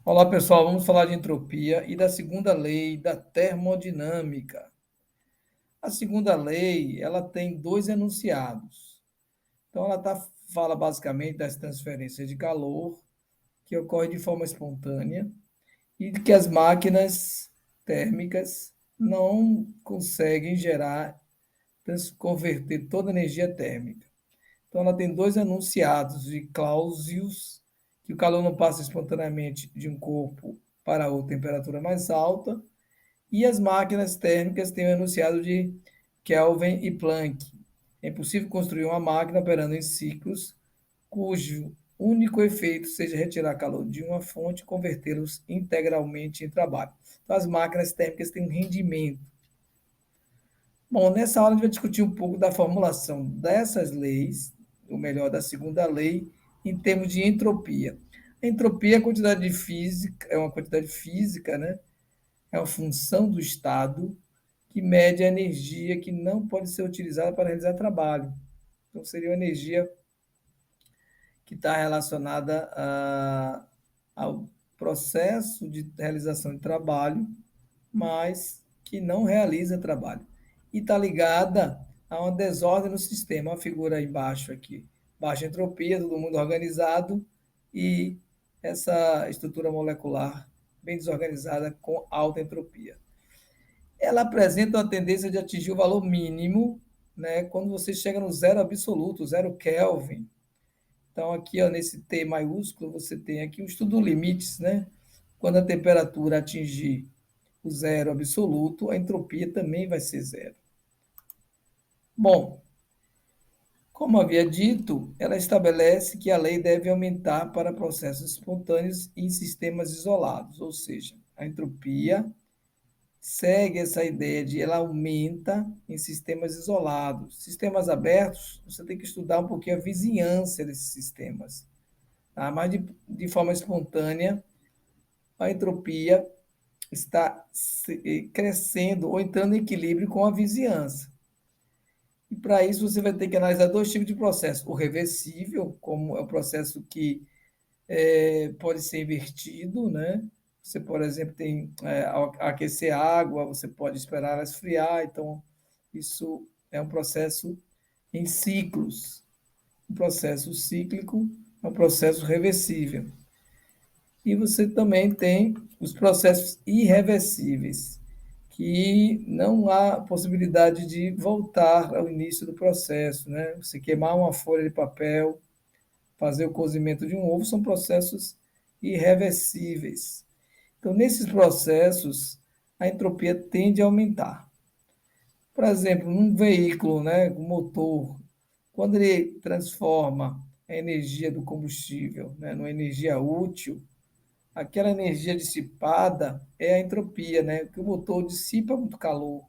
Olá, pessoal. Vamos falar de entropia e da segunda lei da termodinâmica. A segunda lei, ela tem dois enunciados. Então, fala basicamente das transferências de calor que ocorrem de forma espontânea e de que as máquinas térmicas não conseguem converter toda a energia térmica. Então, ela tem dois enunciados de Clausius, que o calor não passa espontaneamente de um corpo para outra temperatura mais alta, e as máquinas térmicas têm o enunciado de Kelvin e Planck. É impossível construir uma máquina operando em ciclos cujo único efeito seja retirar calor de uma fonte e convertê-los integralmente em trabalho. Então, as máquinas térmicas têm um rendimento. Bom, nessa aula a gente vai discutir um pouco da formulação dessas leis, ou melhor, da segunda lei, em termos de entropia. A entropia é a quantidade de física, é uma quantidade física, né? É uma função do estado que mede a energia que não pode ser utilizada para realizar trabalho. Então, seria uma energia que está relacionada ao processo de realização de trabalho, mas que não realiza trabalho. E está ligada a uma desordem no sistema. A figura aí embaixo aqui, baixa entropia, todo mundo organizado, e essa estrutura molecular bem desorganizada com alta entropia. Ela apresenta uma tendência de atingir o valor mínimo, né, quando você chega no zero absoluto, zero Kelvin. Então, aqui ó, nesse T maiúsculo, você tem aqui o estudo limites, né? Quando a temperatura atingir o zero absoluto, a entropia também vai ser zero. Bom, como havia dito, ela estabelece que a lei deve aumentar para processos espontâneos em sistemas isolados, ou seja, a entropia segue essa ideia de ela aumenta em sistemas isolados. Sistemas abertos, você tem que estudar um pouquinho a vizinhança desses sistemas. Tá? Mas de forma espontânea, a entropia está crescendo ou entrando em equilíbrio com a vizinhança. E para isso você vai ter que analisar dois tipos de processo. O reversível, como é o processo que pode ser invertido, né? Você, por exemplo, tem aquecer água, você pode esperar ela esfriar, então isso é um processo em ciclos. Um processo cíclico é um processo reversível. E você também tem os processos irreversíveis, que não há possibilidade de voltar ao início do processo, né? Você queimar uma folha de papel, fazer o cozimento de um ovo, são processos irreversíveis. Então, nesses processos, a entropia tende a aumentar. Por exemplo, num veículo, né, um motor, quando ele transforma a energia do combustível, né, numa energia útil, aquela energia dissipada é a entropia, né? Que o motor dissipa muito calor.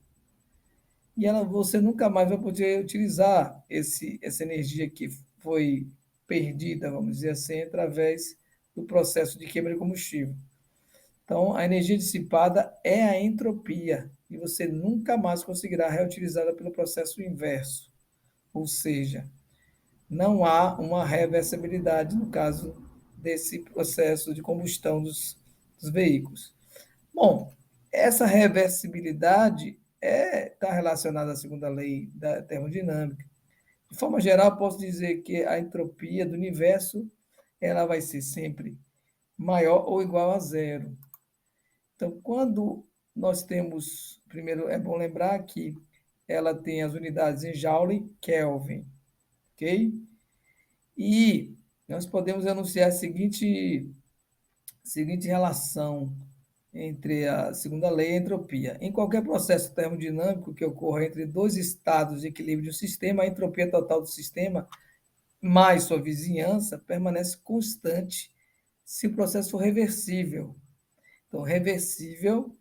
E você nunca mais vai poder utilizar essa energia que foi perdida, vamos dizer assim, através do processo de queima de combustível. Então, a energia dissipada é a entropia e você nunca mais conseguirá reutilizá-la pelo processo inverso. Ou seja, não há uma reversibilidade no caso desse processo de combustão dos veículos. Bom, essa reversibilidade está relacionada à segunda lei da termodinâmica. De forma geral, posso dizer que a entropia do universo ela vai ser sempre maior ou igual a zero. Então, quando nós temos, primeiro é bom lembrar que ela tem as unidades em Joule, Kelvin, ok? E nós podemos anunciar a seguinte relação entre a segunda lei e a entropia. Em qualquer processo termodinâmico que ocorra entre dois estados de equilíbrio de um sistema, a entropia total do sistema mais sua vizinhança permanece constante se o processo for reversível. Então, reversível,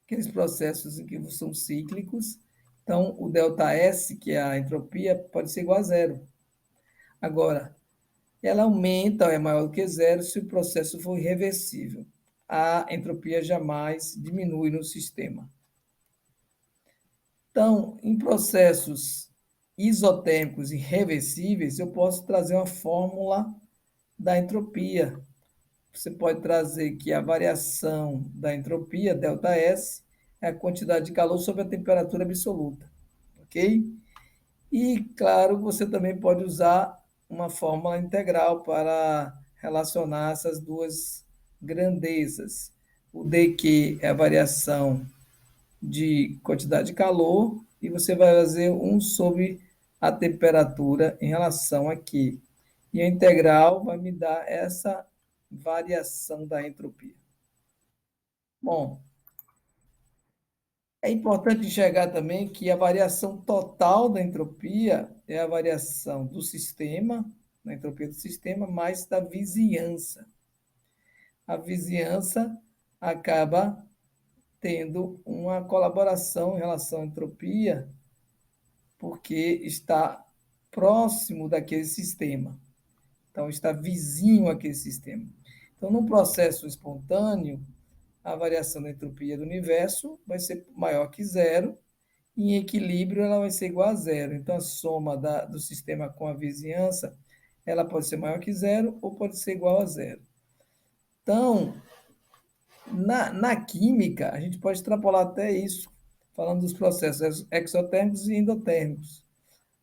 aqueles processos em que são cíclicos, então o ΔS, que é a entropia, pode ser igual a zero. Agora, ela aumenta ou é maior do que zero se o processo for irreversível. A entropia jamais diminui no sistema. Então, em processos isotérmicos irreversíveis, eu posso trazer uma fórmula da entropia. você pode trazer que a variação da entropia, ΔS, é a quantidade de calor sobre a temperatura absoluta, ok? E, claro, você também pode usar uma fórmula integral para relacionar essas duas grandezas. O dq é a variação de quantidade de calor e você vai fazer 1 sobre a temperatura em relação a Q. E a integral vai me dar essa variação da entropia. Bom, é importante enxergar também que a variação total da entropia é a variação do sistema, da entropia do sistema, mais da vizinhança. A vizinhança acaba tendo uma colaboração em relação à entropia, porque está próximo daquele sistema. Então, está vizinho àquele sistema. Então, no processo espontâneo, a variação da entropia do universo vai ser maior que zero, e em equilíbrio ela vai ser igual a zero. Então, a soma do sistema com a vizinhança, ela pode ser maior que zero ou pode ser igual a zero. Então, na química, a gente pode extrapolar até isso, falando dos processos exotérmicos e endotérmicos.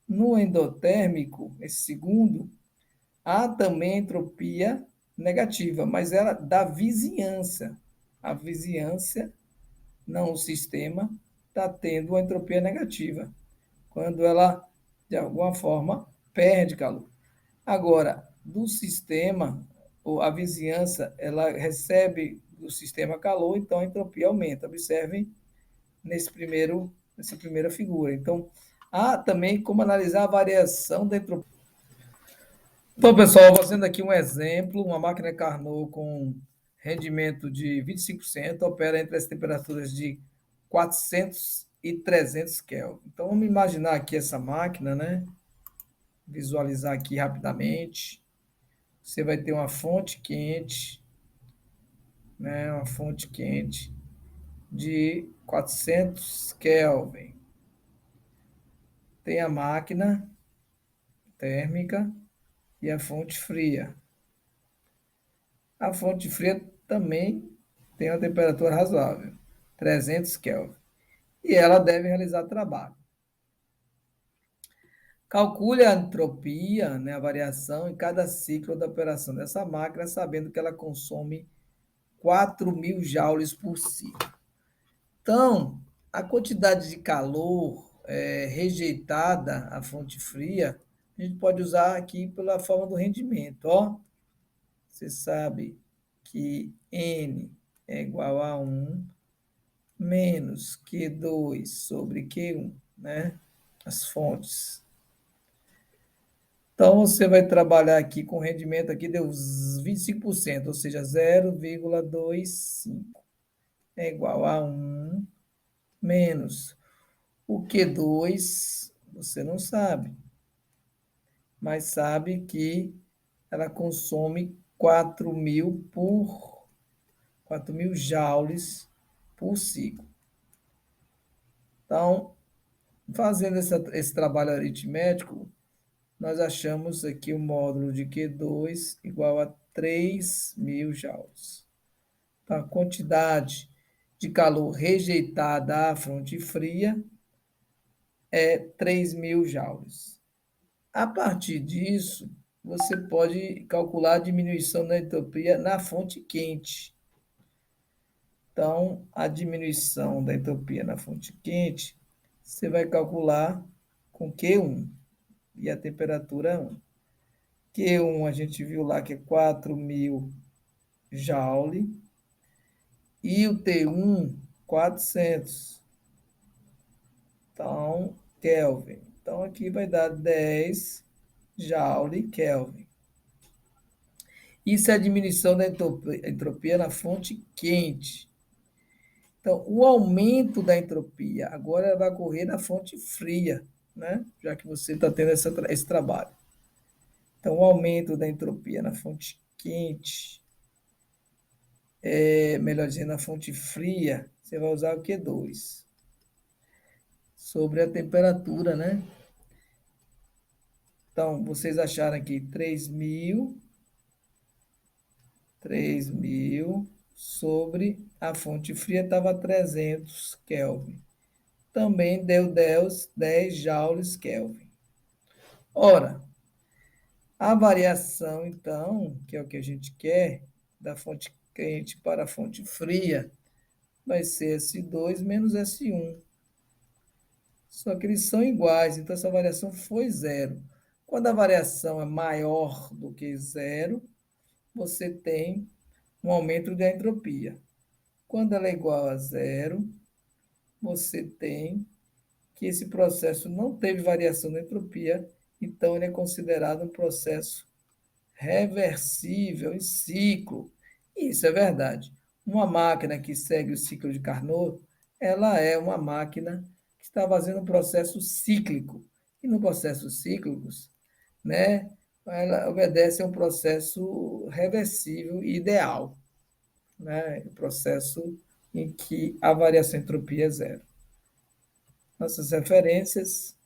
No endotérmico, esse segundo, há também entropia negativa, mas ela da vizinhança. A vizinhança, não o sistema, está tendo uma entropia negativa, quando ela, de alguma forma, perde calor. Agora, do sistema, a vizinhança, ela recebe do sistema calor, então a entropia aumenta. Observem nessa primeira figura. Então, há também como analisar a variação da entropia. Então, pessoal, fazendo aqui um exemplo, uma máquina Carnot com rendimento de 25% opera entre as temperaturas de 400 e 300 Kelvin. Então, vamos imaginar aqui essa máquina, né? Visualizar aqui rapidamente. Você vai ter uma fonte quente, né? Uma fonte quente de 400 Kelvin. Tem a máquina térmica e a fonte fria. A fonte fria também tem uma temperatura razoável, 300 Kelvin, e ela deve realizar trabalho. Calcule a entropia, né, a variação em cada ciclo da operação dessa máquina, sabendo que ela consome 4.000 joules por ciclo. Então, a quantidade de calor rejeitada à fonte fria, a gente pode usar aqui pela forma do rendimento. Ó, você sabe que N é igual a 1 menos Q2 sobre Q1, né? As fontes. Então, você vai trabalhar aqui com rendimento, aqui deu 25%, ou seja, 0,25 é igual a 1 menos o Q2, você não sabe, mas sabe que ela consome 4.000 joules por ciclo. Então, fazendo esse trabalho aritmético, nós achamos aqui o módulo de Q2 igual a 3.000 joules. Então, a quantidade de calor rejeitada à fonte fria é 3.000 joules. A partir disso, você pode calcular a diminuição da entropia na fonte quente. Então, a diminuição da entropia na fonte quente, você vai calcular com Q1 e a temperatura 1. Q1 a gente viu lá que é 4.000 joule e o T1 400. Então, Kelvin. Então, aqui vai dar 10 joule Kelvin. Isso é a diminuição da entropia na fonte quente. Então, o aumento da entropia agora vai ocorrer na fonte fria, né? Já que você está tendo esse trabalho. Então, o aumento da entropia na fonte quente, melhor dizendo, na fonte fria, você vai usar o Q2 sobre a temperatura, né? Então, vocês acharam aqui 3.000 3.000 sobre a fonte fria estava 300 Kelvin. Também deu 10 joules Kelvin. Ora, a variação, então, que é o que a gente quer, da fonte quente para a fonte fria, vai ser S2 menos S1. Só que eles são iguais, então essa variação foi zero. Quando a variação é maior do que zero, você tem um aumento da entropia. Quando ela é igual a zero, você tem que esse processo não teve variação da entropia, então ele é considerado um processo reversível em ciclo. E isso é verdade. Uma máquina que segue o ciclo de Carnot, ela é uma máquina que está fazendo um processo cíclico. E no processo cíclicos, né, ela obedece a um processo reversível e ideal, né, um processo em que a variação de entropia é zero. Nossas referências